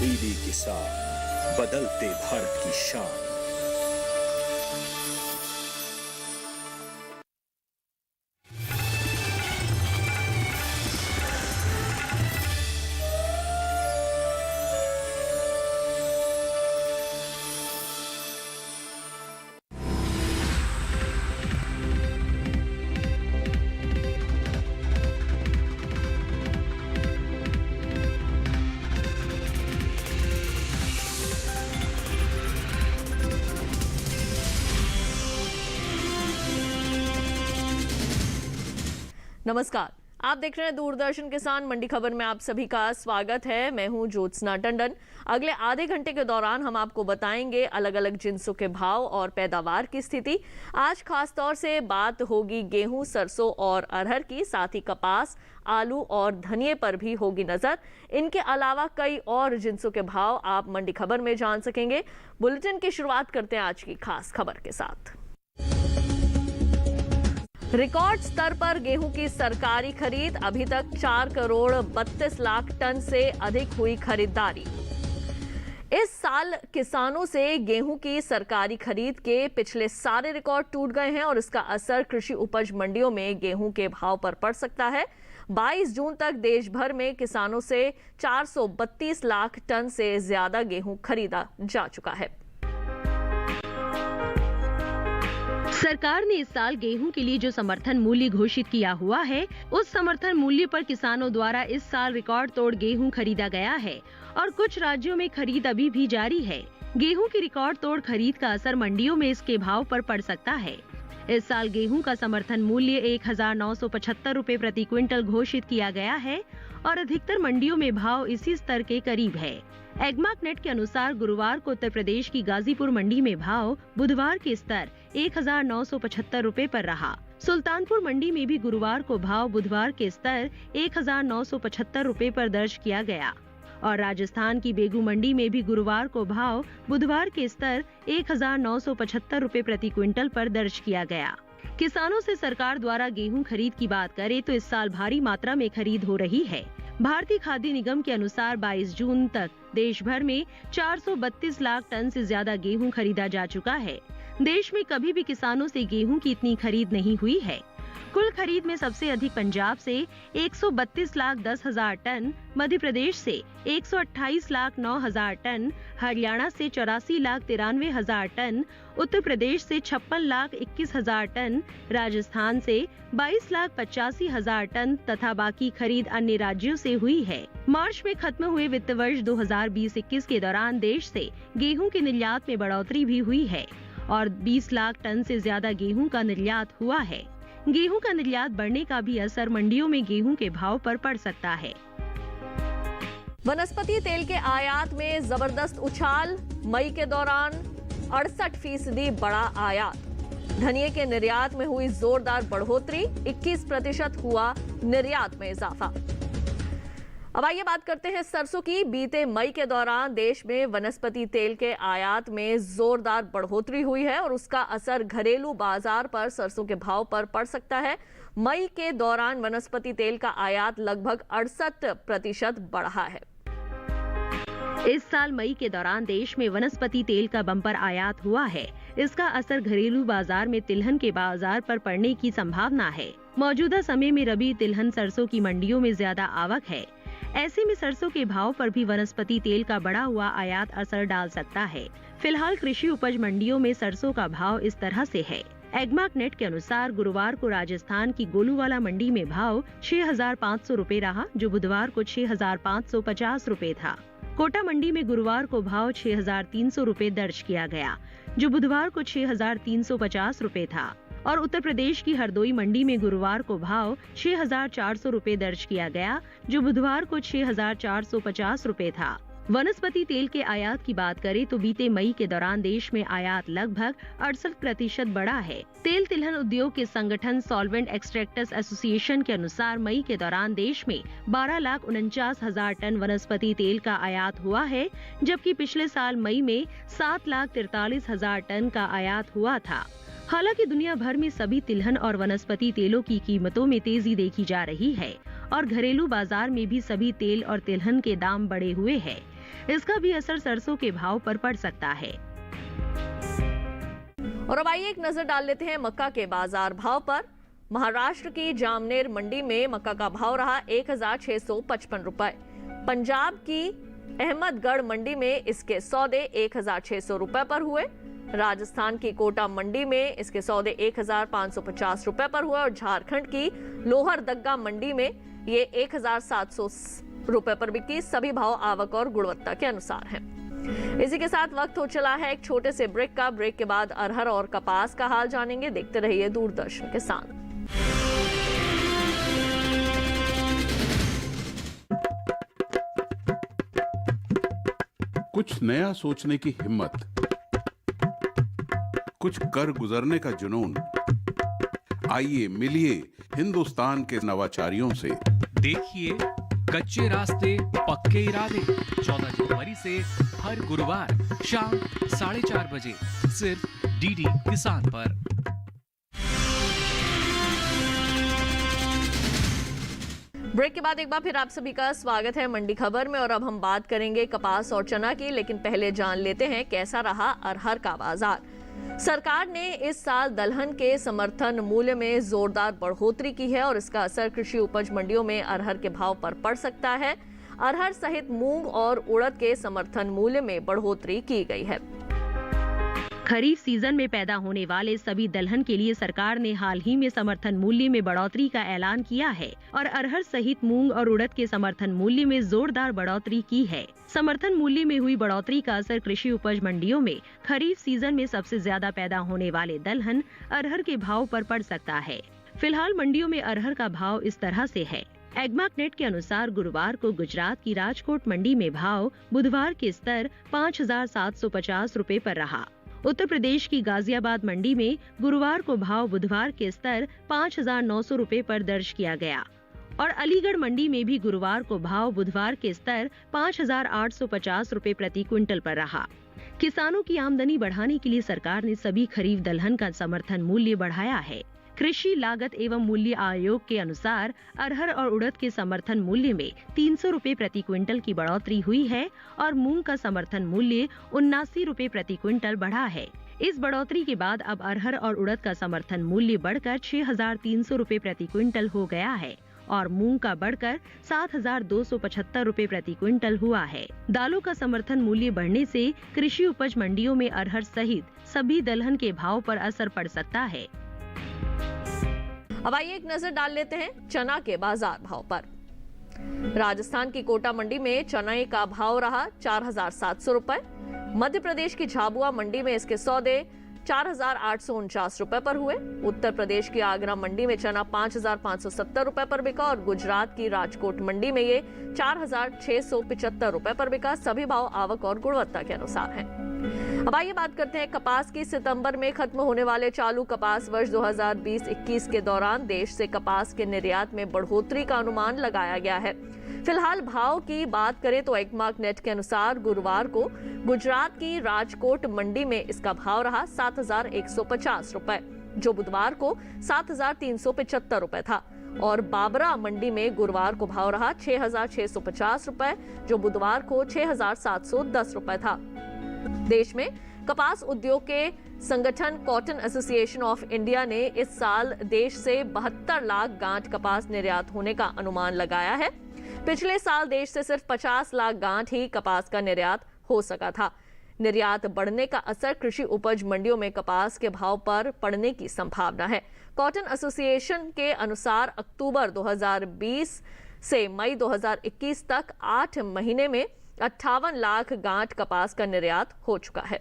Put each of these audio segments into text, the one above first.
दीदी किसान, बदलते भारत की शान। नमस्कार, आप देख रहे हैं दूरदर्शन किसान मंडी खबर में आप सभी का स्वागत है। मैं हूं ज्योत्सना टंडन। अगले आधे घंटे के दौरान हम आपको बताएंगे अलग अलग जिन्सों के भाव और पैदावार की स्थिति। आज खास तौर से बात होगी गेहूं, सरसों और अरहर की, साथ ही कपास, आलू और धनिये पर भी होगी नजर। इनके अलावा कई और जिन्सों के भाव आप मंडी खबर में जान सकेंगे। बुलेटिन की शुरुआत करते हैं आज की खास खबर के साथ। रिकॉर्ड स्तर पर गेहूं की सरकारी खरीद, अभी तक 4 करोड़ 32 लाख टन से अधिक हुई खरीदारी। इस साल किसानों से गेहूं की सरकारी खरीद के पिछले सारे रिकॉर्ड टूट गए हैं और इसका असर कृषि उपज मंडियों में गेहूं के भाव पर पड़ सकता है। 22 जून तक देश भर में किसानों से 432 लाख टन से ज्यादा गेहूं खरीदा जा चुका है। सरकार ने इस साल गेहूं के लिए जो समर्थन मूल्य घोषित किया हुआ है, उस समर्थन मूल्य पर किसानों द्वारा इस साल रिकॉर्ड तोड़ गेहूं खरीदा गया है और कुछ राज्यों में खरीद अभी भी जारी है। गेहूं की रिकॉर्ड तोड़ खरीद का असर मंडियों में इसके भाव पर पड़ सकता है। इस साल गेहूं का समर्थन मूल्य 1975 रुपए प्रति क्विंटल घोषित किया गया है और अधिकतर मंडियों में भाव इसी स्तर के करीब है। एग्मार्क नेट के अनुसार गुरुवार को उत्तर प्रदेश की गाजीपुर मंडी में भाव बुधवार के स्तर 1975 रुपए पर रहा। सुल्तानपुर मंडी में भी गुरुवार को भाव बुधवार के स्तर 1975 रुपए पर दर्ज किया गया और राजस्थान की बेगू मंडी में भी गुरुवार को भाव बुधवार के स्तर 1975 रुपए प्रति क्विंटल पर दर्ज किया गया। किसानों से सरकार द्वारा गेहूं खरीद की बात करें तो इस साल भारी मात्रा में खरीद हो रही है। भारतीय खाद्य निगम के अनुसार 22 जून तक देश भर में 432 लाख टन से ज्यादा गेहूं खरीदा जा चुका है। देश में कभी भी किसानों से गेहूं की इतनी खरीद नहीं हुई है। कुल खरीद में सबसे अधिक पंजाब से 132 लाख 10 हजार टन, मध्य प्रदेश से 128 लाख 9 हजार टन, हरियाणा से 84 लाख 93 हजार टन, उत्तर प्रदेश से 56 लाख 21 हजार टन, राजस्थान से 22 लाख 85 हजार टन तथा बाकी खरीद अन्य राज्यों से हुई है। मार्च में खत्म हुए वित्त वर्ष 2020-21 के दौरान देश से गेहूं के निर्यात में बढ़ोतरी भी हुई है और 20 लाख टन से ज्यादा गेहूं का निर्यात हुआ है। गेहूं का निर्यात बढ़ने का भी असर मंडियों में गेहूं के भाव पर पड़ सकता है। वनस्पति तेल के आयात में जबरदस्त उछाल, मई के दौरान 68% बढ़ा आयात। धनिये के निर्यात में हुई जोरदार बढ़ोतरी, 21% हुआ निर्यात में इजाफा। अब आइए बात करते हैं सरसों की। बीते मई के दौरान देश में वनस्पति तेल के आयात में जोरदार बढ़ोतरी हुई है और उसका असर घरेलू बाजार पर सरसों के भाव पर पड़ सकता है। मई के दौरान वनस्पति तेल का आयात लगभग 68% बढ़ा है। इस साल मई के दौरान देश में वनस्पति तेल का बम्पर आयात हुआ है। इसका असर घरेलू बाजार में तिलहन के बाजार पर पड़ने की संभावना है। मौजूदा समय में रबी तिलहन सरसों की मंडियों में ज्यादा आवक है। ऐसे में सरसों के भाव पर भी वनस्पति तेल का बढ़ा हुआ आयात असर डाल सकता है। फिलहाल कृषि उपज मंडियों में सरसों का भाव इस तरह से है। एग्मार्क नेट के अनुसार गुरुवार को राजस्थान की गोलूवाला मंडी में भाव 6,500 रुपए रहा, जो बुधवार को 6,550 रुपए था। कोटा मंडी में गुरुवार को भाव 6,300 रुपए दर्ज किया गया, जो बुधवार को 6,350 रुपए था और उत्तर प्रदेश की हरदोई मंडी में गुरुवार को भाव 6,400 रुपए दर्ज किया गया, जो बुधवार को 6,450 रुपए था। वनस्पति तेल के आयात की बात करें तो बीते मई के दौरान देश में आयात लगभग 68% बढ़ा है। तेल तिलहन उद्योग के संगठन सॉल्वेंट एक्सट्रैक्टर्स एसोसिएशन के अनुसार मई के दौरान देश में 12,49,000 टन वनस्पति तेल का आयात हुआ है, जबकि पिछले साल मई में 7,43,000 टन का आयात हुआ था। हालांकि दुनिया भर में सभी तिलहन और वनस्पति तेलों की कीमतों में तेजी देखी जा रही है और घरेलू बाजार में भी सभी तेल और तिलहन के दाम बढ़े हुए हैं। इसका भी असर सरसों के भाव पर पड़ सकता है। और अब आइए एक नजर डाल लेते हैं मक्का के बाजार भाव पर। महाराष्ट्र की जामनेर मंडी में मक्का का भाव रहा 1655 रुपए। पंजाब की अहमदगढ़ मंडी में इसके सौदे 1600 रुपए पर हुए। राजस्थान की कोटा मंडी में इसके सौदे 1550 रुपए पर हुए और झारखंड की लोहरदग्गा मंडी में ये 1700 रुपए पर बिकी। सभी भाव आवक और गुणवत्ता के अनुसार हैं। इसी के साथ वक्त हो चला है एक छोटे से ब्रेक का। ब्रेक के बाद अरहर और कपास का हाल जानेंगे। देखते रहिए दूरदर्शन किसान। कुछ नया सोचने की हिम्मत, कुछ कर गुजरने का जुनून। आइए मिलिए हिंदुस्तान के नवाचारियों से। देखिए कच्चे रास्ते पक्के इरादे 14 जनवरी से हर गुरुवार शाम 4:30 बजे सिर्फ डीडी किसान पर। ब्रेक के बाद एक बार फिर आप सभी का स्वागत है मंडी खबर में। और अब हम बात करेंगे कपास और चना की, लेकिन पहले जान लेते हैं कैसा रहा अरहर का बाजार। सरकार ने इस साल दलहन के समर्थन मूल्य में जोरदार बढ़ोतरी की है और इसका असर कृषि उपज मंडियों में अरहर के भाव पर पड़ सकता है। अरहर सहित मूंग और उड़द के समर्थन मूल्य में बढ़ोतरी की गई है। खरीफ सीजन में पैदा होने वाले सभी दलहन के लिए सरकार ने हाल ही में समर्थन मूल्य में बढ़ोतरी का ऐलान किया है और अरहर सहित मूंग और उड़द के समर्थन मूल्य में जोरदार बढ़ोतरी की है। समर्थन मूल्य में हुई बढ़ोतरी का असर कृषि उपज मंडियों में खरीफ सीजन में सबसे ज्यादा पैदा होने वाले दलहन अरहर के भाव पर पड़ सकता है। फिलहाल मंडियों में अरहर का भाव इस तरह से है। एग्मार्क नेट के अनुसार गुरुवार को गुजरात की राजकोट मंडी में भाव बुधवार के स्तर 5,750 रुपए पर रहा। उत्तर प्रदेश की गाजियाबाद मंडी में गुरुवार को भाव बुधवार के स्तर 5,900 रुपए पर दर्ज किया गया और अलीगढ़ मंडी में भी गुरुवार को भाव बुधवार के स्तर 5,850 रुपए प्रति क्विंटल पर रहा। किसानों की आमदनी बढ़ाने के लिए सरकार ने सभी खरीफ दलहन का समर्थन मूल्य बढ़ाया है। कृषि लागत एवं मूल्य आयोग के अनुसार अरहर और उड़द के समर्थन मूल्य में 300 रुपए प्रति क्विंटल की बढ़ोतरी हुई है और मूंग का समर्थन मूल्य 79 रुपए प्रति क्विंटल बढ़ा है। इस बढ़ोतरी के बाद अब अरहर और उड़द का समर्थन मूल्य बढ़कर 6,300 रुपए प्रति क्विंटल हो गया है और मूंग का बढ़कर 7,275 रुपए प्रति क्विंटल हुआ है। दालों का समर्थन मूल्य बढ़ने से कृषि उपज मंडियों में अरहर सहित सभी दलहन के भाव पर असर पड़ सकता है। अब आइए एक नजर डाल लेते हैं चना के बाजार भाव पर। राजस्थान की कोटा मंडी में चने का भाव रहा 4,700 रुपए। मध्य प्रदेश की झाबुआ मंडी में इसके सौदे 4,849 रुपए पर हुए। उत्तर प्रदेश की आगरा मंडी में चना 5,570 रुपए पर बिका और गुजरात की राजकोट मंडी में ये 4,675 रुपए पर बिका। सभी भाव आवक और गुणवत्ता के अनुसार हैं। अब आइए बात करते हैं कपास की। सितंबर में खत्म होने वाले चालू कपास वर्ष 2020-21 के दौरान देश से कपास के निर्यात में बढ़ोतरी का अनुमान लगाया गया है। फिलहाल भाव की बात करें तो एग्मार्क नेट के अनुसार गुरुवार को गुजरात की राजकोट मंडी में इसका भाव रहा 7,150 रुपए, जो बुधवार को 7,375 रुपए था और बाबरा मंडी में गुरुवार को भाव रहा 6,650 रुपए, जो बुधवार को 6,710 रुपए था। देश में कपास उद्योग के संगठन कॉटन एसोसिएशन ऑफ इंडिया ने इस साल देश से 72 लाख गांठ कपास निर्यात होने का अनुमान लगाया है। पिछले साल देश से सिर्फ 50 लाख गांठ ही कपास का निर्यात हो सका था। निर्यात बढ़ने का असर कृषि उपज मंडियों में कपास के भाव पर पड़ने की संभावना है। कॉटन एसोसिएशन के अनुसार अक्टूबर 2020 से मई 2021 तक 8 महीने में 58 लाख गांठ कपास का निर्यात हो चुका है।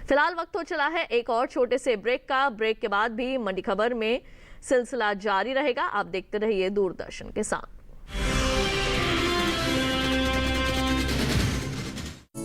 फिलहाल वक्त हो चला है एक और छोटे से ब्रेक का। ब्रेक के बाद भी मंडी खबर में सिलसिला जारी रहेगा। आप देखते रहिए दूरदर्शन किसान।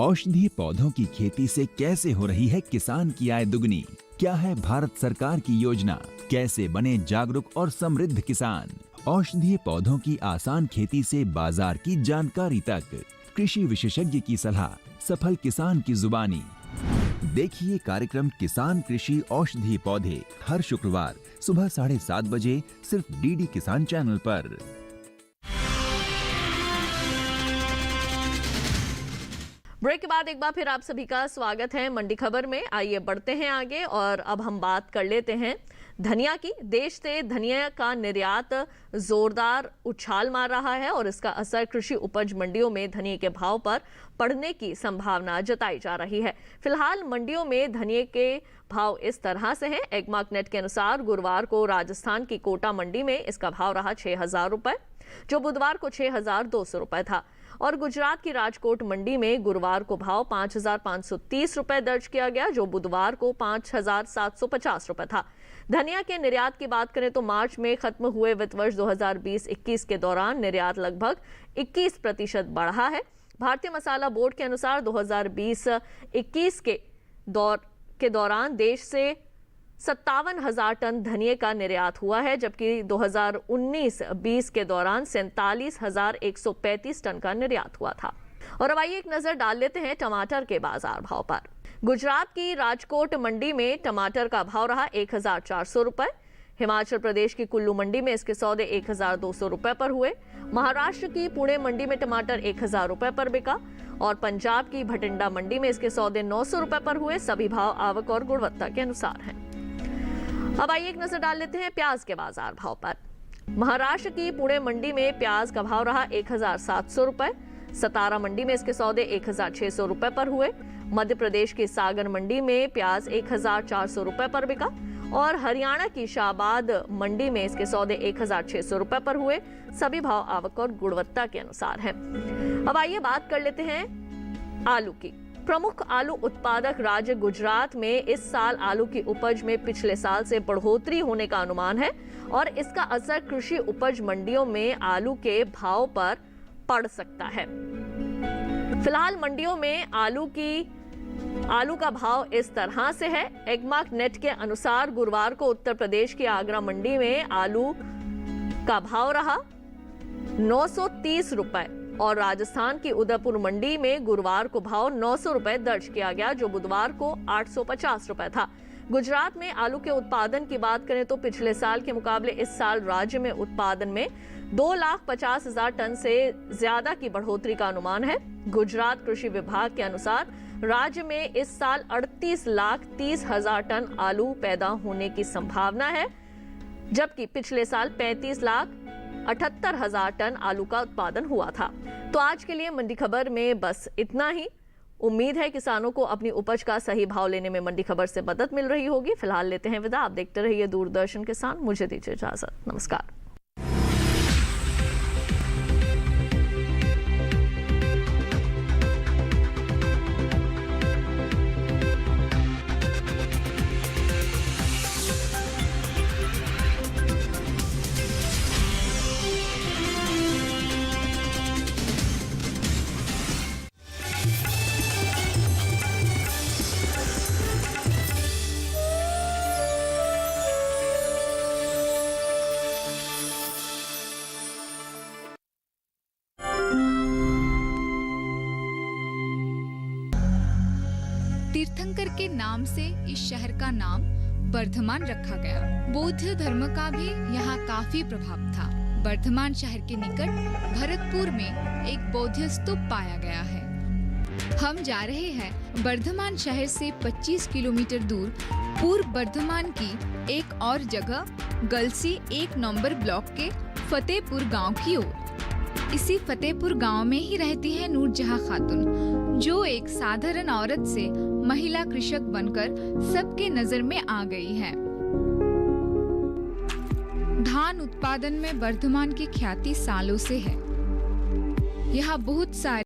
औषधीय पौधों की खेती से कैसे हो रही है किसान की आय दुगनी? क्या है भारत सरकार की योजना? कैसे बने जागरूक और समृद्ध किसान? औषधीय पौधों की आसान खेती से बाजार की जानकारी तक, कृषि विशेषज्ञ की सलाह, सफल किसान की जुबानी। देखिए कार्यक्रम किसान कृषि औषधीय पौधे हर शुक्रवार सुबह 7:30 बजे सिर्फ डीडी किसान चैनल पर। ब्रेक के बाद एक बार फिर आप सभी का स्वागत है मंडी खबर में। आइए बढ़ते हैं आगे और अब हम बात कर लेते हैं धनिया की। देश से धनिया का निर्यात जोरदार उछाल मार रहा है और इसका असर कृषि उपज मंडियों में धनिया के भाव पर पड़ने की संभावना जताई जा रही है। फिलहाल मंडियों में धनिया के भाव इस तरह से हैं। एगमार्कनेट के अनुसार गुरुवार को राजस्थान की कोटा मंडी में इसका भाव रहा 6,000 रुपए, जो बुधवार को 6,200 रुपए था। और गुजरात की राजकोट मंडी में गुरुवार को भाव 5,530 रुपए दर्ज किया गया, जो बुधवार को 5,750 रुपए था। धनिया के निर्यात की बात करें तो मार्च में खत्म हुए वित्त वर्ष 2020-21 के दौरान निर्यात लगभग 21% बढ़ा है। भारतीय मसाला बोर्ड के अनुसार 2020-21 के दौरान देश से 57,000 टन धनिया का निर्यात हुआ है, जबकि 2019-20 के दौरान 47,135 टन का निर्यात हुआ था। और अब आइए एक नजर डाल लेते हैं टमाटर के बाजार भाव पर। गुजरात की राजकोट मंडी में टमाटर का भाव रहा 1,400 रुपए। हिमाचल प्रदेश की कुल्लू मंडी में इसके सौदे 1,200 रुपए पर हुए। महाराष्ट्र की पुणे मंडी में टमाटर 1,000 रुपए पर बिका और पंजाब की भटिंडा मंडी में इसके सौदे 900 रुपए पर हुए। सभी भाव आवक और गुणवत्ता के अनुसार हैं। अब आइए एक नजर डाल लेते हैं प्याज के बाजार भाव पर। महाराष्ट्र की पुणे मंडी में प्याज का भाव रहा 1,700 रुपए। सतारा मंडी में इसके सौदे 1,600 रुपए पर हुए। मध्य प्रदेश की सागर मंडी में प्याज 1,400 रुपए पर बिका और हरियाणा की शाहबाद मंडी में इसके सौदे 1,600 रुपए पर हुए। सभी भाव आवक और गुणवत्ता के अनुसार हैं। अब आइए बात कर लेते हैं आलू की। प्रमुख आलू उत्पादक राज्य गुजरात में इस साल आलू की उपज में पिछले साल से बढ़ोतरी होने का अनुमान है और इसका असर कृषि उपज मंडियों में आलू के भाव पर पड़ सकता है। फिलहाल मंडियों में आलू का भाव इस तरह से है। एगमार्कनेट के अनुसार गुरुवार को उत्तर प्रदेश की आगरा मंडी में आलू का भाव रहा 930 रुपए और राजस्थान की उदयपुर मंडी में गुरुवार को भाव 900 रुपए दर्ज किया गया, जो बुधवार को 850 रुपए था। गुजरात में आलू के उत्पादन की बात करें तो पिछले साल के मुकाबले इस साल राज्य में उत्पादन में 2,50,000 टन से ज्यादा की बढ़ोतरी का अनुमान है। गुजरात कृषि विभाग के अनुसार राज्य में इस साल 38,30,000 टन आलू पैदा होने की संभावना है, जबकि पिछले साल 35,78,000 टन आलू का उत्पादन हुआ था। तो आज के लिए मंडी खबर में बस इतना ही। उम्मीद है किसानों को अपनी उपज का सही भाव लेने में मंडी खबर से मदद मिल रही होगी। फिलहाल लेते हैं विदा। आप देखते रहिए दूरदर्शन किसान। मुझे दीजिए इजाजत। नमस्कार। तीर्थंकर के नाम से इस शहर का नाम वर्धमान रखा गया। बौद्ध धर्म का भी यहाँ काफी प्रभाव था। वर्धमान शहर के निकट भरतपुर में एक बौद्ध स्तूप पाया गया है। हम जा रहे हैं वर्धमान शहर से 25 किलोमीटर दूर पूर्व वर्धमान की एक और जगह गलसी 1 नंबर ब्लॉक के फतेहपुर गांव की ओर। इसी फतेहपुर गांव में ही रहती है नूरजहां खातून, जो एक साधारण औरत से महिला कृषक बनकर सबके नजर में आ गई है। धान उत्पादन में वर्धमान की ख्याति सालों से है। यहाँ बहुत सारे